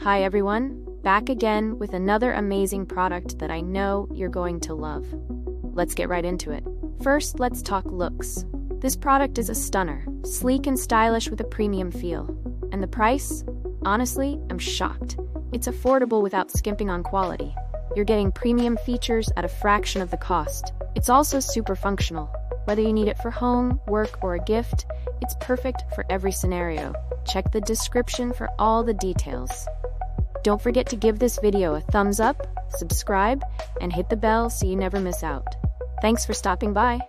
Hi everyone, back again with another amazing product that I know you're going to love. Let's get right into it. First, let's talk looks. This product is a stunner, sleek and stylish with a premium feel. And the price? Honestly, I'm shocked. It's affordable without skimping on quality. You're getting premium features at a fraction of the cost. It's also super functional. Whether you need it for home, work, or a gift, it's perfect for every scenario. Check the description for all the details. Don't forget to give this video a thumbs up, subscribe, and hit the bell so you never miss out. Thanks for stopping by.